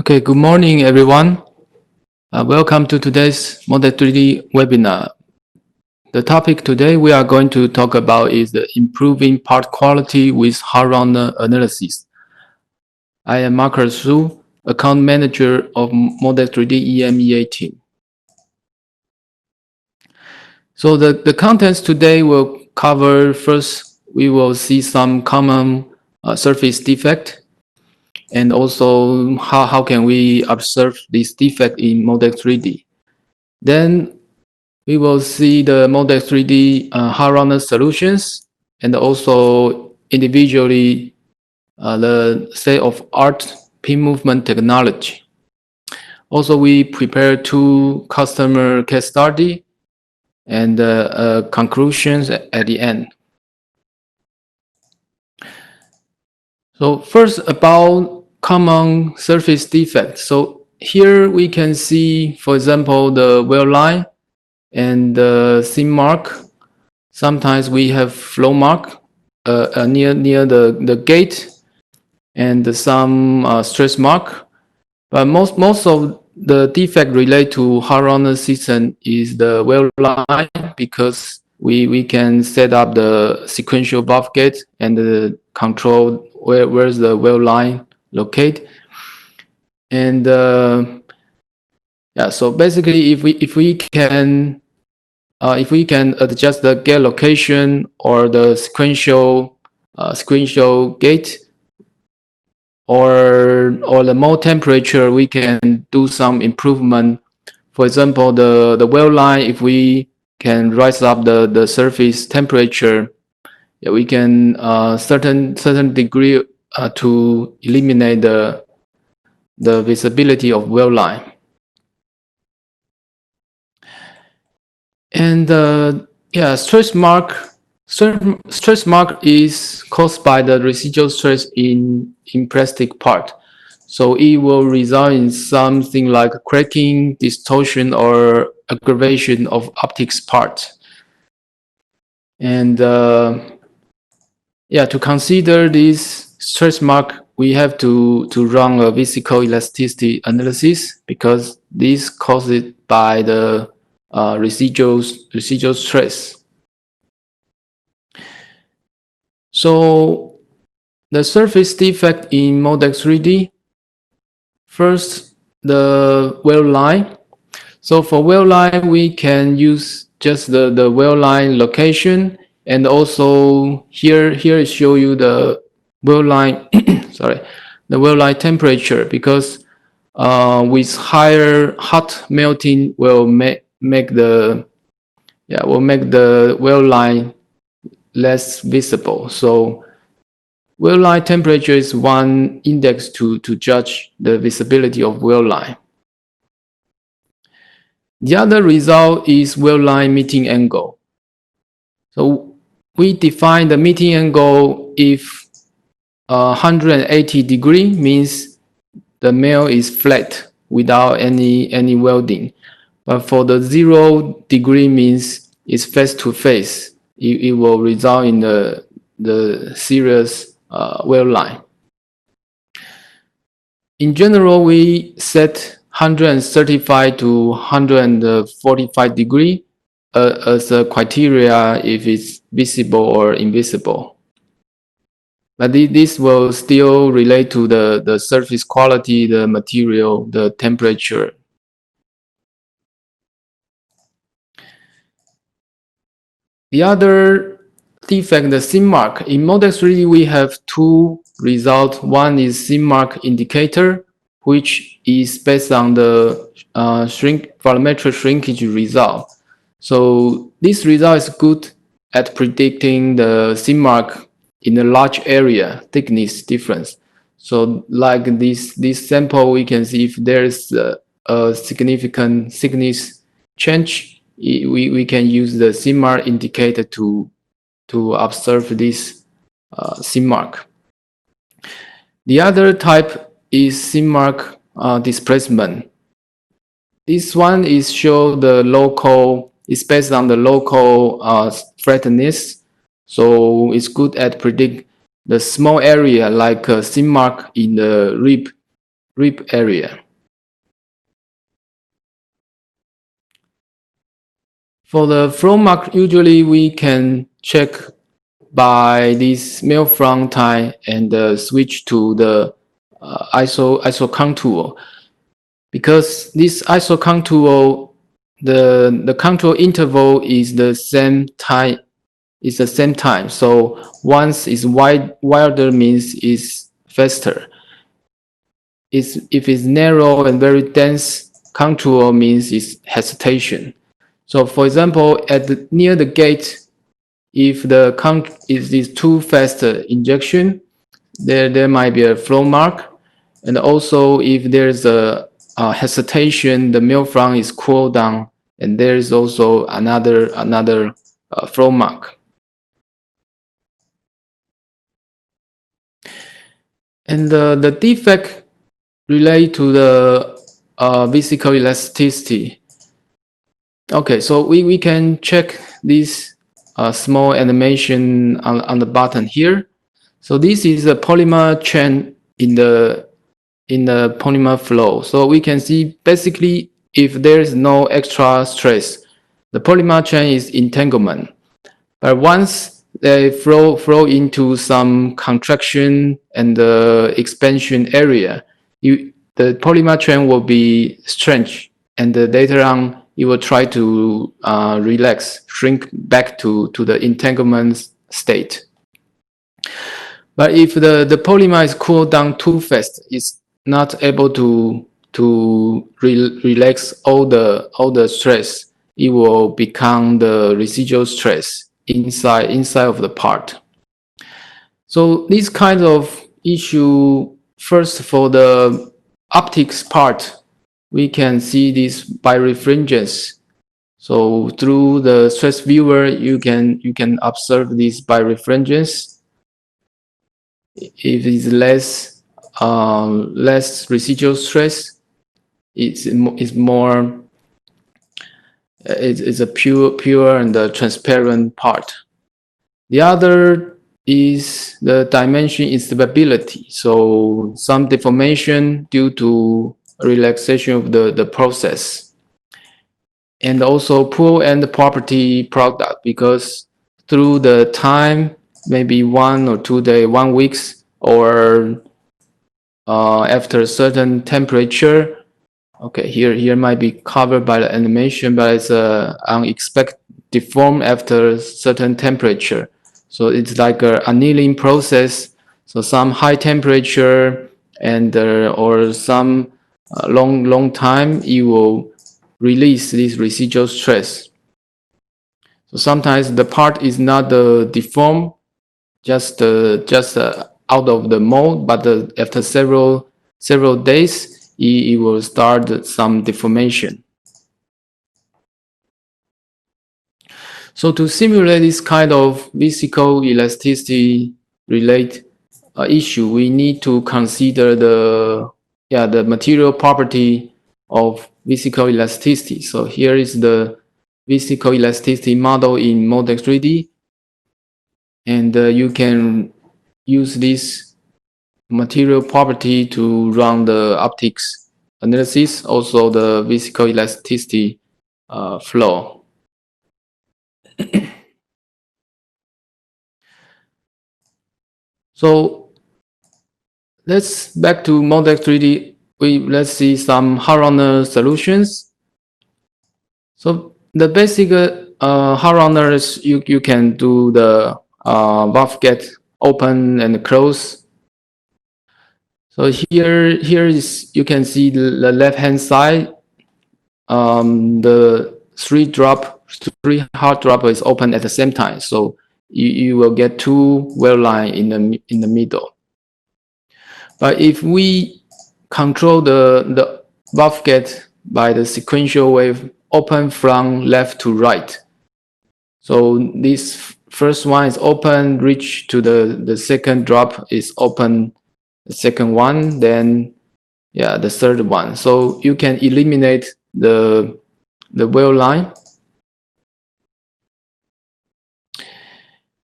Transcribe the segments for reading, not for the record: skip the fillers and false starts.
Okay, good morning, everyone. Welcome to today's Moldex3D webinar. The topic today we are going to talk about is the improving part quality with hard-runner analysis. I am Marcus Su, account manager of Moldex3D EMEA team. So the contents today will cover first, we will see some common surface defect, and also how can we observe this defect in Moldex3D. Then we will see the Moldex3D hard-runner solutions and also individually the state-of-art pin movement technology. Also, we prepare two customer case study and conclusions at the end. So first, about common surface defects. So here we can see, for example, the wear line and the seam mark. Sometimes we have flow mark near the gate and some stress mark. But most of the defect relate to hard-runner system is the wear line, because we can set up the sequential buff gate and control where's the wear line located. And yeah, so basically if we can adjust the gate location or the sequential gate or the mold temperature, we can do some improvement. For example, the well line, if we can rise up the surface temperature, yeah, we can certain degree to eliminate the visibility of well line. And yeah, stress mark is caused by the residual stress in plastic part. So it will result in something like cracking, distortion, or aggravation of optics part. And yeah, to consider this stress mark, we have to run a physical elasticity analysis, because this caused by the residual stress. So the surface defect in Moldex3D, first the wear line. So for wear line, we can use just the wear line location, and also here show you the wear line sorry, the wear line temperature, because with higher hot melting will make the wear line less visible. So wear line temperature is one index to judge the visibility of wear line. The other result is wear line meeting angle. So we define the meeting angle if 180 degree means the mill is flat without any welding. But for the 0 degree means it's face to face. It will result in the serious wear line. In general, we set 135 to 145 degree as a criteria if it's visible or invisible. But this will still relate to the surface quality, the material, the temperature. The other defect, the seam mark. In Moldex3D, we have two results. One is seam mark indicator, which is based on the volumetric shrinkage result. So this result is good at predicting the seam mark in a large area thickness difference. So like this sample, we can see if there's a significant thickness change, we can use the seam mark indicator to observe this seam mark. The other type is seam mark displacement. This one is show the local, it's based on the local flatness. So it's good at predict the small area like a seam mark in the rib rib area. For the flow mark, usually we can check by this mill front time and switch to the ISO tool. Because this ISO tool, the control interval is the same time. It's the same time. So once it's wider means it's faster. If it's narrow and very dense contour means it's hesitation. So for example, near the gate, if is too fast injection, there might be a flow mark, and also if there's a hesitation, the mill front is cooled down, and there is also another flow mark. And the defect relate to the physical elasticity. Okay, so we can check this small animation on the button here. So this is a polymer chain in the polymer flow. So we can see basically if there is no extra stress, the polymer chain is entanglement. But once they flow into some contraction and expansion area, the polymer chain will be stretched, and later on it will try to shrink back to the entanglement state. But if the polymer is cooled down too fast, it's not able to relax all the stress. It will become the residual stress inside of the part. So this kind of issue, first for the optics part, we can see this birefringence. So through the stress viewer, you can observe this birefringence. If it's less residual stress, it's a pure and transparent part. The other is the dimension instability. So some deformation due to relaxation of the process. And also poor end property product, because through the time, maybe 1 or 2 days, 1 week, or after a certain temperature. Okay, here might be covered by the animation, but it's unexpected deform after certain temperature. So it's like an annealing process. So some high temperature and or some long time, it will release this residual stress. So sometimes the part is not deformed, just out of the mold, but after several days, it will start some deformation. So to simulate this kind of physical elasticity related issue, we need to consider the material property of physical elasticity. So here is the physical elasticity model in Moldex3D, and you can use this material property to run the optics analysis, also the physical elasticity flow. So let's back to Moldex3D. Let's see some hard runner solutions. So the basic hard runners, you can do the valve gate open and close. So here is, you can see the left hand side, the three hard drop is open at the same time. So you will get 2 well line in the middle. But if we control the valve gate by the sequential wave open from left to right, so this first one is open, reach to the second drop is open, the second one, then the third one. So you can eliminate the well line.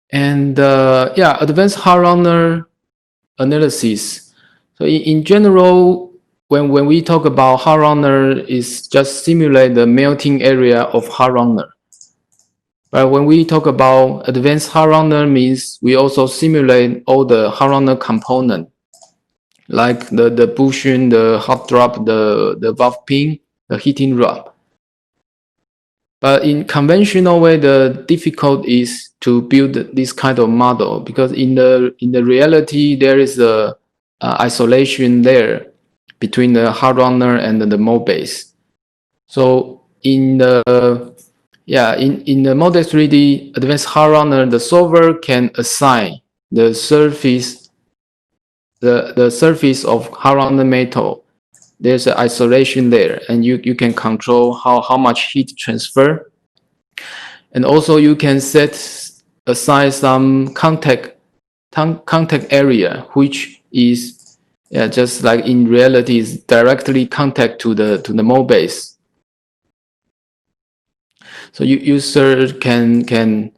And advanced hard runner analysis. So in general, when we talk about hot runner, is just simulate the melting area of hot runner. But when we talk about advanced hot runner, means we also simulate all the hot runner component, like the bushing, the hot drop, the valve pin, the heating rod. But in conventional way, the difficult is to build this kind of model, because in the reality there is a isolation there between the hot runner and the mold base. So in the Moldex3D advanced hot runner, the solver can assign the surface of hot runner metal. There's an isolation there, and you can control how much heat transfer. And also you can assign some contact area, which is just like in reality is directly contact to the mold base. So user can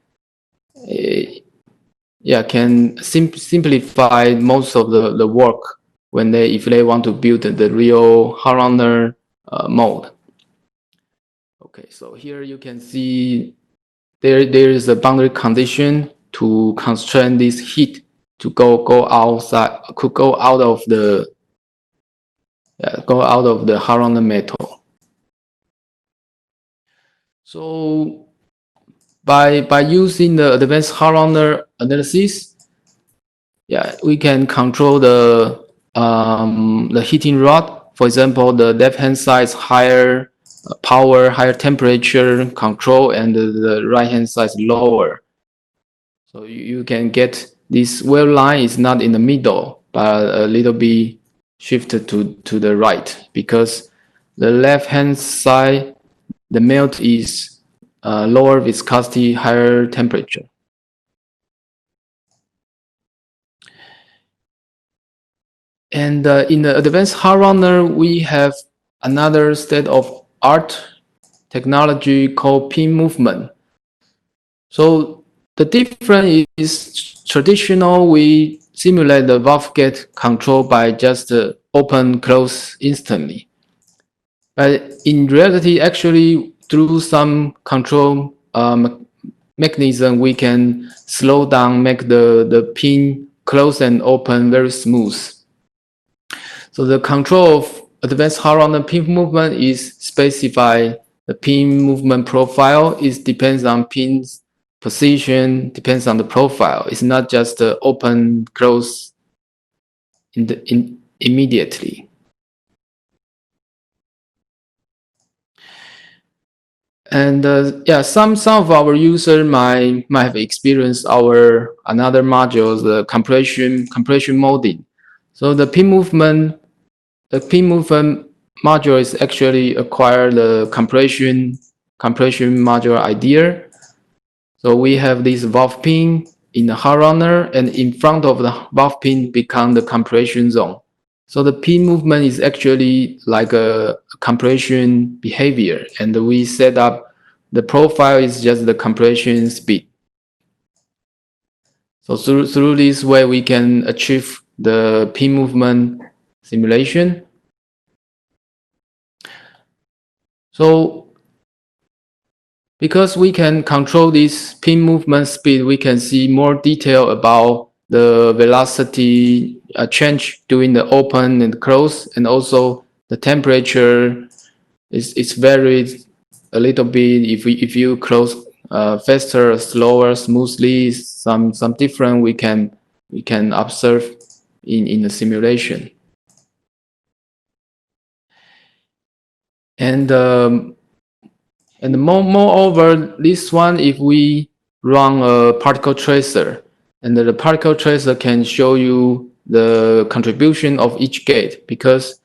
simplify most of the work if they want to build the real hot runner mold. Okay, so here you can see there is a boundary condition to constrain this heat to go outside, could go out of the hot runner metal. So by using the advanced hot runner analysis, we can control the heating rod. For example, the left hand side is higher power, higher temperature control, and the right hand side is lower. So you can get this weld line is not in the middle, but a little bit shifted to the right, because the left hand side, the melt is lower viscosity, higher temperature. And in the advanced hot runner, we have another state of art technology called pin movement. So the difference is traditional, we simulate the valve gate control by just open, close instantly. But in reality, actually, through some control mechanism, we can slow down, make the pin close and open very smooth. So the control of advanced hot runner pin movement is specify the pin movement profile. It depends on pin's position, depends on the profile. It's not just open, close immediately. And some of our users might have experienced our another module, the compression molding. So the pin movement module is actually acquire the compression module idea. So we have this valve pin in the hot runner, and in front of the valve pin become the compression zone. So the pin movement is actually like a compression behavior, and we set up the profile is just the compression speed. So through this way, we can achieve the pin movement simulation. So because we can control this pin movement speed, we can see more detail about the velocity change during the open and close, and also the temperature is varied a little bit if you close faster, slower, smoothly. Some different we can observe in the simulation. And moreover, this one, if we run a particle tracer, and the particle tracer can show you the contribution of each gate, because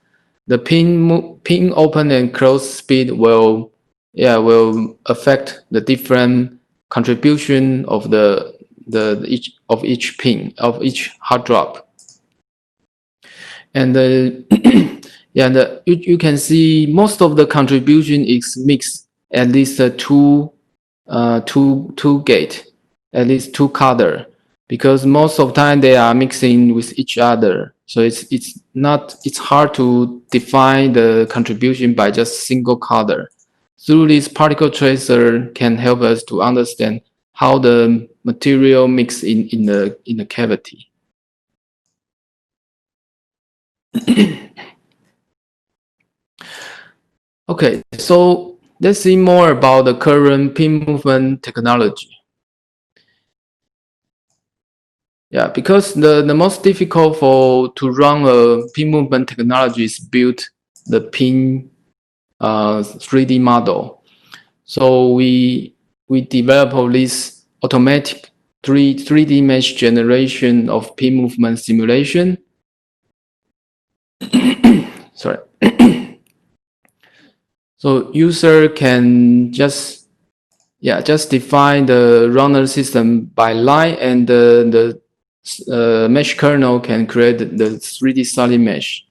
the pin open and close speed will affect the different contribution of each pin of each hot drop. And you can see most of the contribution is mixed at least two gate, at least two color, because most of the time they are mixing with each other. So it's hard to define the contribution by just single color. Through this particle tracer can help us to understand how the material mix in the cavity. Okay, so let's see more about the current pin movement technology. Yeah, because the most difficult to run a pin movement technology is build the pin 3D model. So we develop this automatic 3D mesh generation of pin movement simulation. Sorry. So user can just define the runner system by line, and the mesh kernel can create the 3D solid mesh.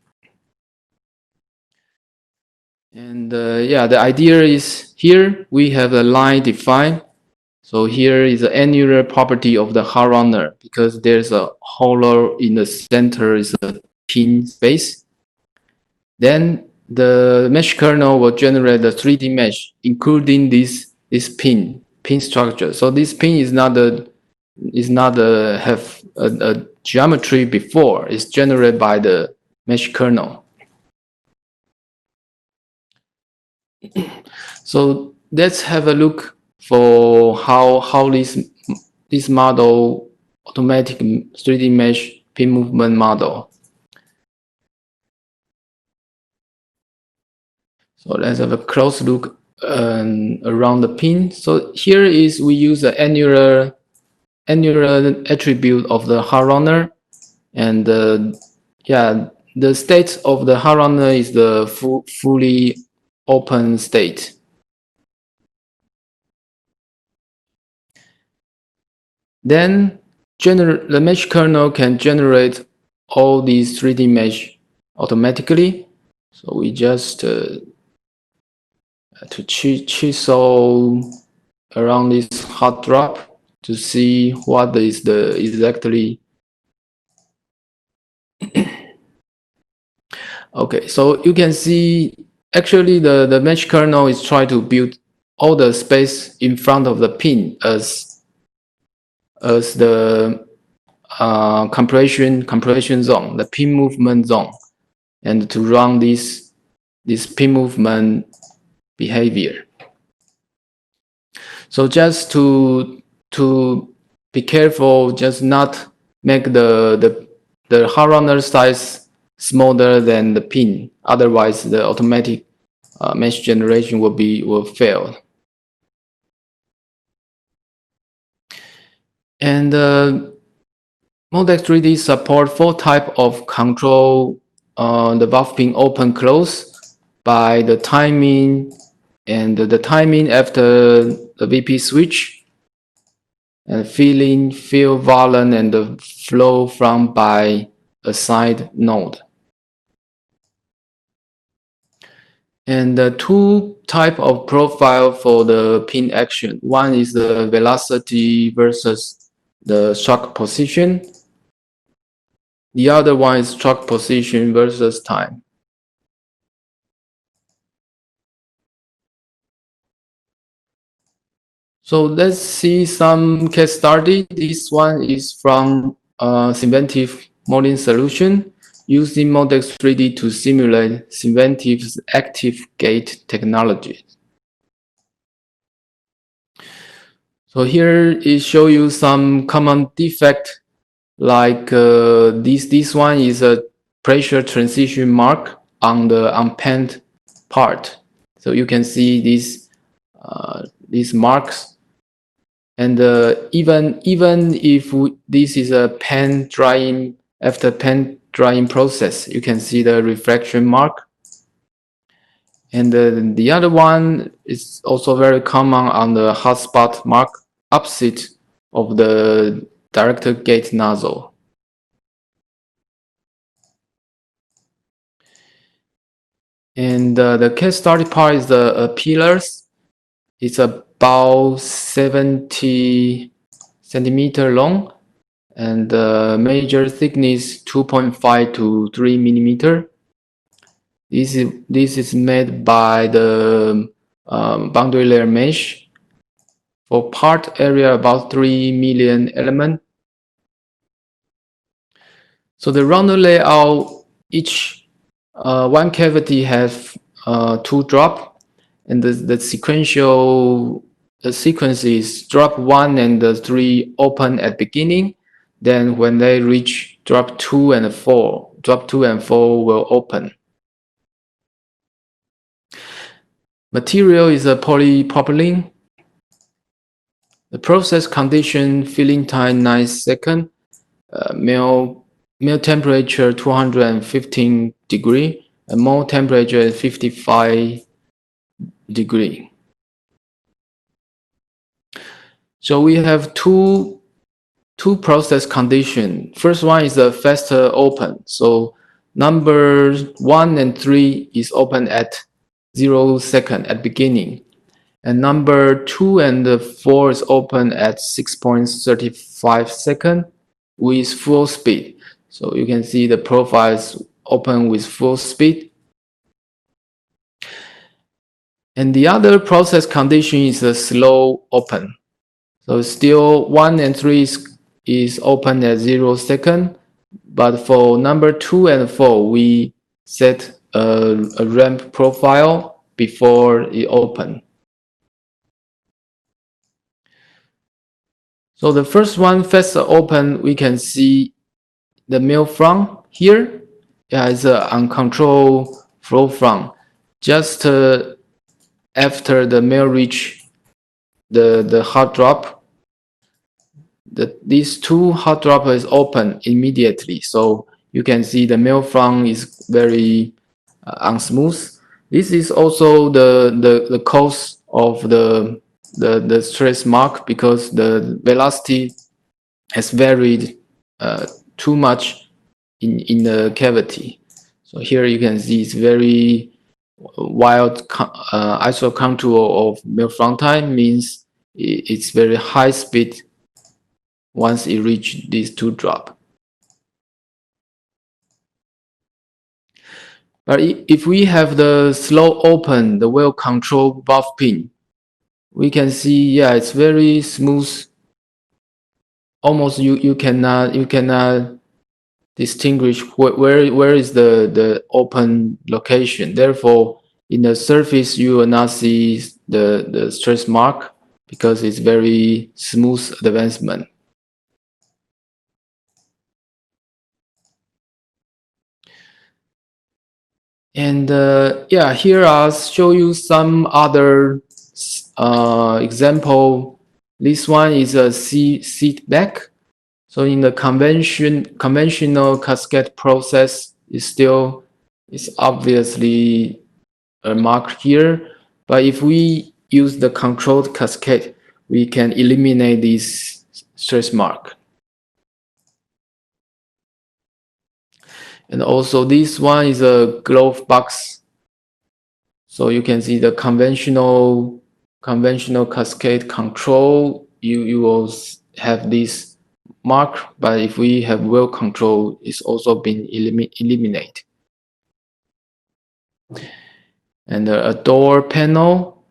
And the idea is here we have a line defined. So here is the annular property of the hard runner, because there's a hollow in the center is a pin space. Then the mesh kernel will generate the 3D mesh, including this pin structure. So this pin is not have a geometry before. It's generated by the mesh kernel. So let's have a look for how this model automatic 3D mesh pin movement model. So let's have a close look around the pin. So here is we use the annular attribute of the hard runner, and the state of the hard runner is the fully open state. Then the mesh kernel can generate all these 3D mesh automatically. So we just to chisel around this hot drop to see what is the exactly. Okay, so you can see actually the mesh kernel is trying to build all the space in front of the pin as the compression zone, the pin movement zone, and to run this pin movement behavior. So just to be careful, just not make the hard runner size smaller than the pin. Otherwise, the automatic mesh generation will fail. And Moldex3D support 4 types of control the valve pin open close by the timing, and the timing after the VP switch, and fill volume and the flow from by a side node. And the 2 type of profile for the pin action. One is the velocity versus the shock position. The other one is shock position versus time. So let's see some case study. This one is from Inventive modeling solution using Moldex3D to simulate Inventive's active gate technology. So here it shows you some common defect, like this one is a pressure transition mark on the unpanned part. So you can see these marks. And even if this is a pan drying, after pan drying process, you can see the reflection mark. And the other one is also very common on the hotspot mark opposite of the director gate nozzle. And the case study part is the pillars. It's about 70 centimeter long, and the major thickness 2.5 to 3 millimeter. This is made by the boundary layer mesh for part area about 3 million element. So the rounder layout, each one cavity has 2 drop, and the sequence is drop 1 and 3 open at beginning. Then when they reach drop 2 and 4, drop 2 and 4 will open. Material is a polypropylene. The process condition, filling time 9 seconds, melt temperature 215 degree, and mold temperature is 55 degree. So we have two process condition. First one is a faster open. So numbers 1 and 3 is open at 0 second at beginning. And number 2 and 4 is open at 6.35 seconds with full speed. So you can see the profile is open with full speed. And the other process condition is a slow open. So still 1 and 3 is open at 0 second. But for number 2 and 4, we set a ramp profile before it open. So the first one, faster open, we can see the melt front here. Yeah, it's an uncontrolled flow front. Just after the melt reach the hot drop, these 2 hot drop is open immediately. So you can see the melt front is very unsmooth. This is also the cause of the stress mark, because the velocity has varied too much in the cavity. So here you can see it's very wild iso contour of melt front time, means it's very high speed once it reaches these 2 drop. But if we have the slow open, the well controlled valve pin, we can see, yeah, it's very smooth. Almost you cannot distinguish where is the open location. Therefore, in the surface you will not see the stress mark, because it's very smooth advancement. And yeah, here I'll show you some other example. This one is a seat back. So in the conventional cascade process, is obviously a mark here. But if we use the controlled cascade, we can eliminate this stress mark. And also this one is a glove box. So you can see the conventional cascade control, you will have this mark, but if we have well control, it's also been eliminated. And a door panel,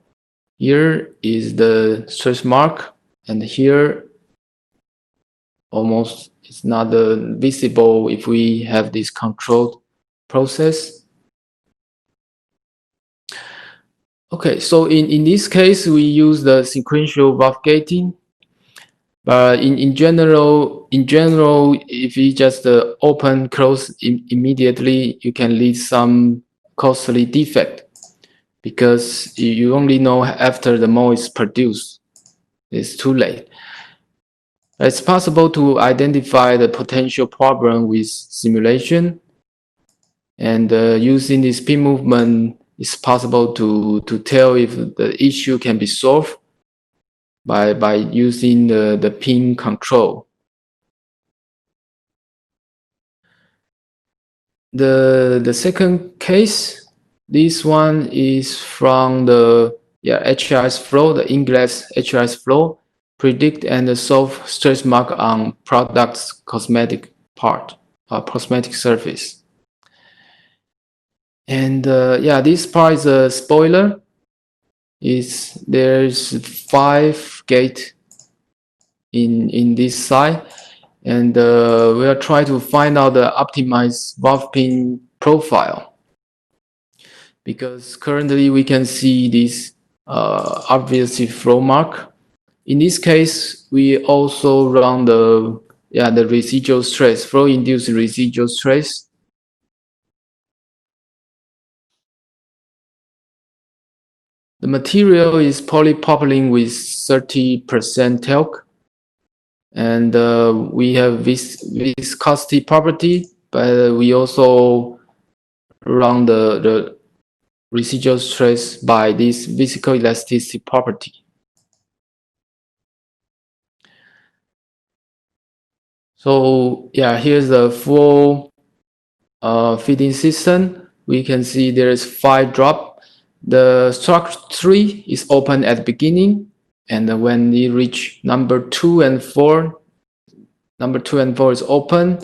here is the stress mark, and here almost it's not visible if we have this controlled process. Okay, so in this case, we use the sequential valve gating. But in general, if you just open, close immediately, you can lead some costly defect, because you only know after the mold is produced. It's too late. It's possible to identify the potential problem with simulation, and using this pin movement, it's possible to tell if the issue can be solved by using the pin control. The second case, this one is from the HRS flow, the ingress HRS flow. predict and solve stretch mark on product's cosmetic part, cosmetic surface. And yeah, this part is a spoiler. There's 5 gate in this side, and we'll try to find out the optimized valve pin profile, because currently we can see this obviously flow mark. In this case, we also run the residual stress, flow induced residual stress. The material is polypropylene with 30% talc, and we have this viscosity property, but we also run the residual stress by this viscoelasticity property. So yeah, here's the full feeding system. We can see there is 5 drop. The structure 3 is open at the beginning, and when we reach number 2 and 4, number 2 and 4 is open,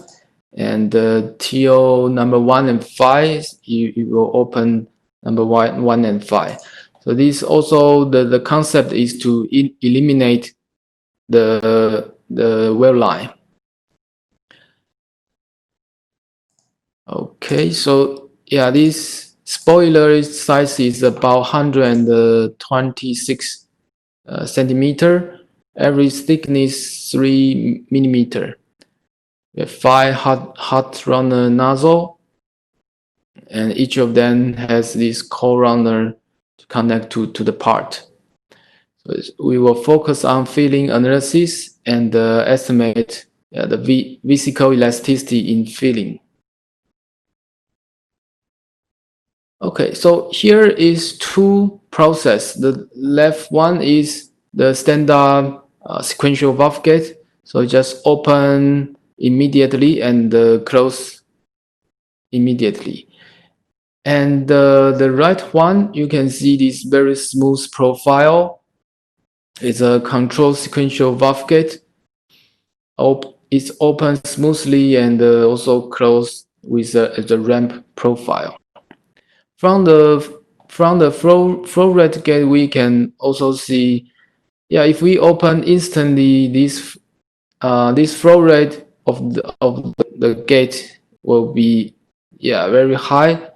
and till number 1 and 5, you will open number 1 and 5. So this also, the concept is to eliminate the well line. Okay, so yeah, this spoiler size is about 126 centimeter. Average thickness 3 millimeter. We have 5 hot runner nozzle, and each of them has this cold runner to connect to the part. So we will focus on filling analysis and estimate the physical elasticity in filling. Okay, so here is 2 process. The left one is the standard sequential valve gate. So just open immediately and close immediately. And the right one, you can see this very smooth profile. It's a controlled sequential valve gate. It's open smoothly and also closed with the ramp profile. From the flow rate gate, we can also see, yeah, if we open instantly, this flow rate of the gate will be, yeah, very high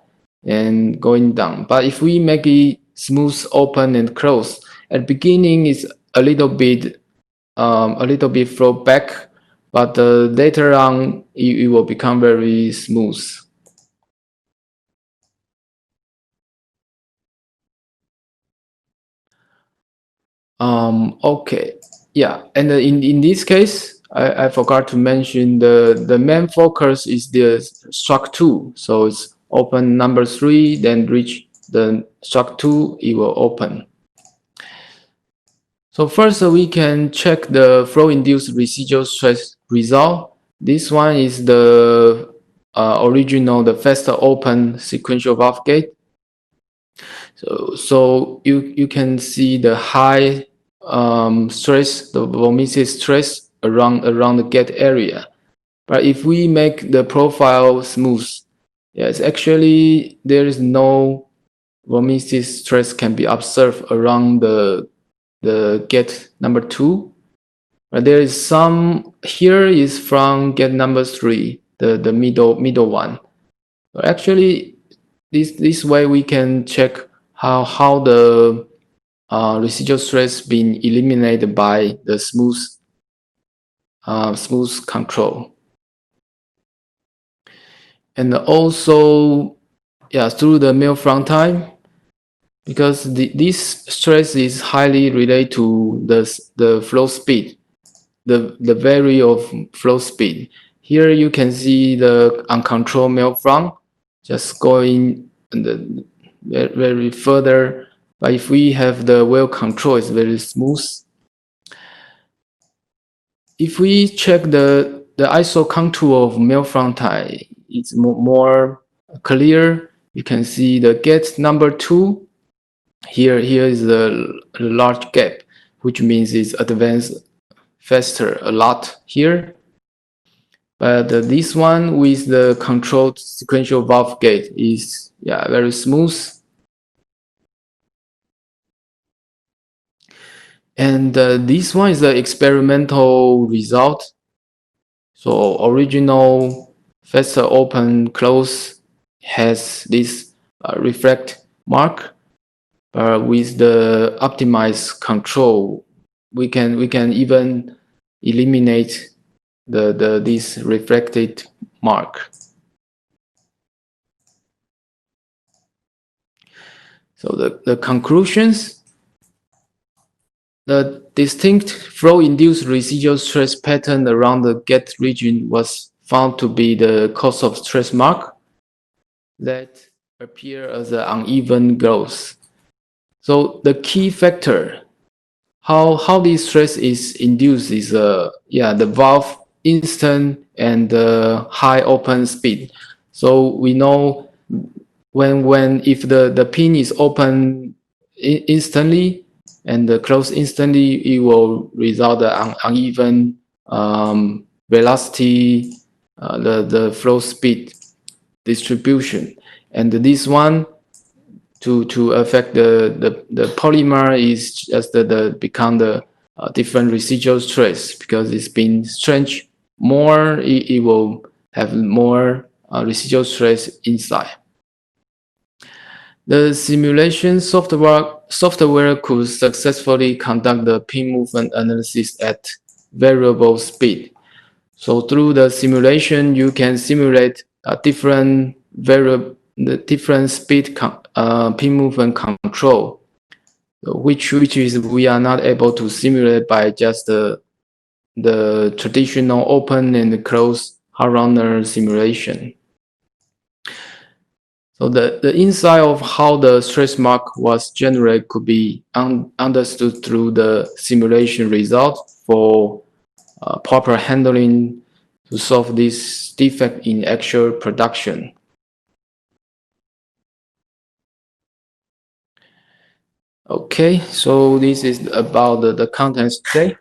and going down. But if we make it smooth open and close, at the beginning it's a little bit flow back, but later on it will become very smooth. Okay, yeah, and in this case, I forgot to mention the main focus is the struct 2. So it's open number 3, then reach the struct 2, it will open. So first we can check the flow induced residual stress result. This one is the original, the faster open sequential valve gate. So you can see the high stress, the vorticity stress around the gate area. But if we make the profile smooth, yes, actually there is no vorticity stress can be observed around the gate number 2. But there is some here is from gate number 3, the middle one. So actually, this way we can check how the residual stress being eliminated by the smooth control. And also, yeah, through the mill front time, because this stress is highly related to the flow speed, the value of flow speed. Here you can see the uncontrolled mill front just going very further. But if we have the well control, it's very smooth. If we check the ISO contour of mill front tie, it's more clear. You can see the gate number 2. Here is the large gap, which means it's advanced faster a lot here. But this one with the controlled sequential valve gate is very smooth. And this one is the experimental result. So original faster open close has this reflect mark, but with the optimized control, we can even eliminate this reflected mark. So the conclusions, the distinct flow-induced residual stress pattern around the gate region was found to be the cause of stress mark that appear as an uneven growth. So the key factor, how this stress is induced is the valve instant and high open speed. So we know if the pin is open instantly and close instantly, it will result in uneven velocity, the flow speed distribution, and this one to affect the polymer is just become the different residual stress, because it's been stretched more, it will have more residual stress inside. The simulation software could successfully conduct the pin movement analysis at variable speed. So through the simulation, you can simulate different speed pin movement control, which is we are not able to simulate by just the traditional open and close hard runner simulation. So the insight of how the stress mark was generated could be understood through the simulation result for proper handling to solve this defect in actual production. Okay, so this is about the content today.